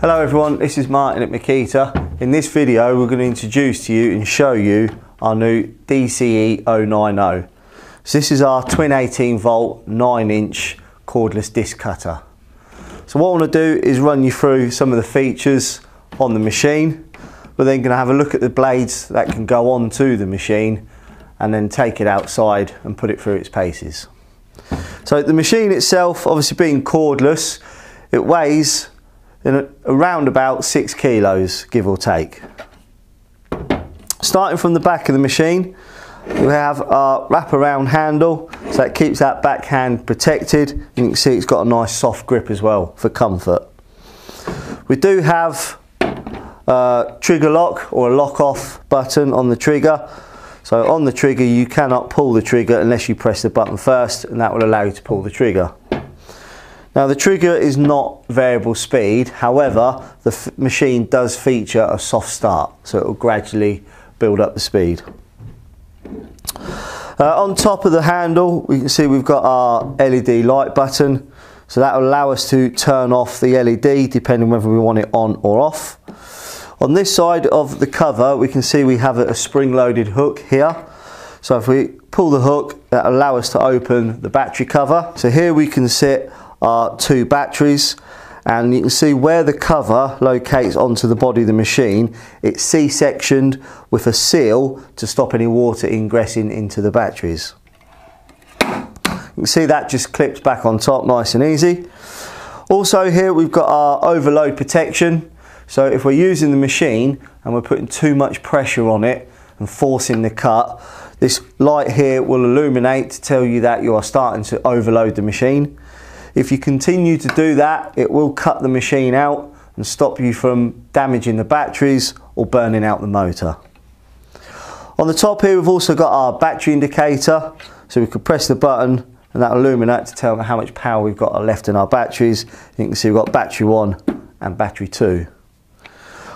Hello everyone, this is Martin at Makita. In this video we're going to introduce to you and show you our new DCE090. So this is our twin 18 volt 9-inch cordless disc cutter. So what I want to do is run you through some of the features on the machine. We're then going to have a look at the blades that can go onto the machine and then take it outside and put it through its paces. So the machine itself, obviously being cordless, it weighs around about 6 kilos, give or take. Starting from the back of the machine, we have our wraparound handle, so that keeps that backhand protected. You can see it's got a nice soft grip as well for comfort. We do have a trigger lock or a lock off button on the trigger. So on the trigger you cannot pull the trigger unless you press the button first, and that will allow you to pull the trigger. Now the trigger is not variable speed, however the machine does feature a soft start, so it will gradually build up the speed. On top of the handle we can see we've got our LED light button, so that will allow us to turn off the LED depending whether we want it on or off. On this side of the cover we can see we have a spring-loaded hook here, so if we pull the hook that will allow us to open the battery cover. So here we can sit our 2 batteries, and you can see where the cover locates onto the body of the machine. It's C-sectioned with a seal to stop any water ingressing into the batteries. You can see that just clips back on top nice and easy. Also here we've got our overload protection, so if we're using the machine and we're putting too much pressure on it and forcing the cut, this light here will illuminate to tell you that you are starting to overload the machine. If you continue to do that, it will cut the machine out and stop you from damaging the batteries or burning out the motor. On the top here we've also got our battery indicator, so we could press the button and that will illuminate to tell me how much power we've got left in our batteries. You can see we've got battery 1 and battery 2.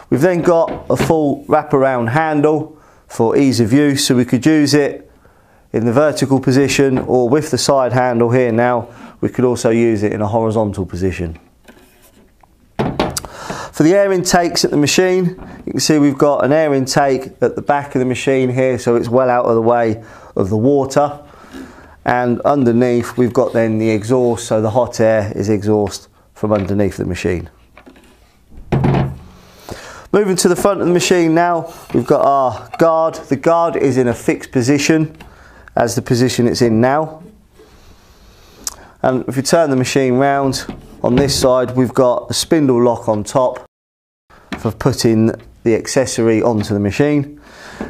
We've then got a full wraparound handle for ease of use, so we could use it in the vertical position, or with the side handle here now we could also use it in a horizontal position. For the air intakes at the machine, you can see we've got an air intake at the back of the machine here, so it's well out of the way of the water, and underneath we've got then the exhaust, so the hot air is exhaust from underneath the machine. Moving to the front of the machine now, we've got our guard. The guard is in a fixed position as the position it's in now. And if you turn the machine round, on this side we've got a spindle lock on top for putting the accessory onto the machine.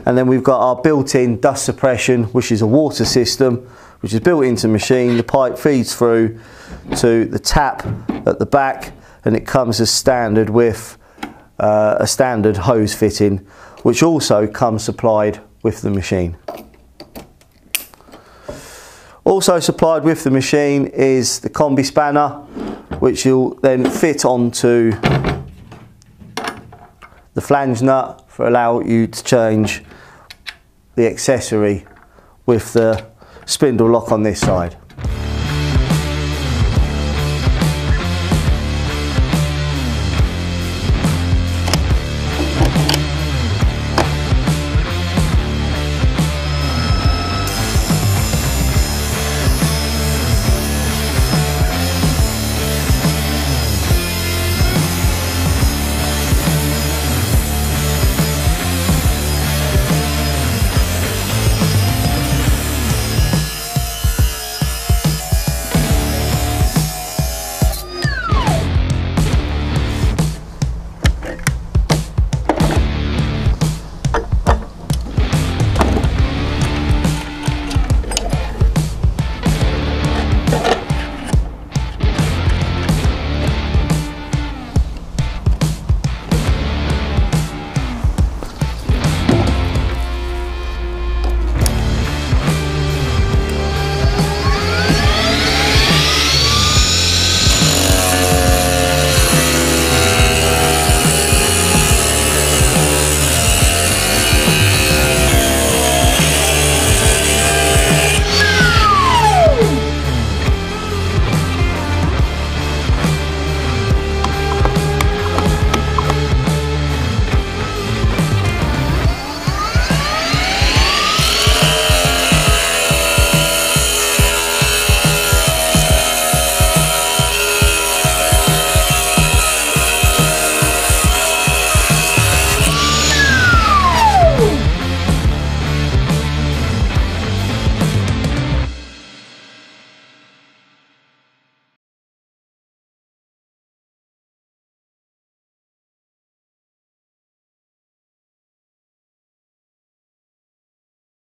And then we've got our built-in dust suppression, which is a water system which is built into the machine. The pipe feeds through to the tap at the back, and it comes as standard with a standard hose fitting, which also comes supplied with the machine. Also supplied with the machine is the combi spanner, which you'll then fit onto the flange nut for allow you to change the accessory with the spindle lock on this side.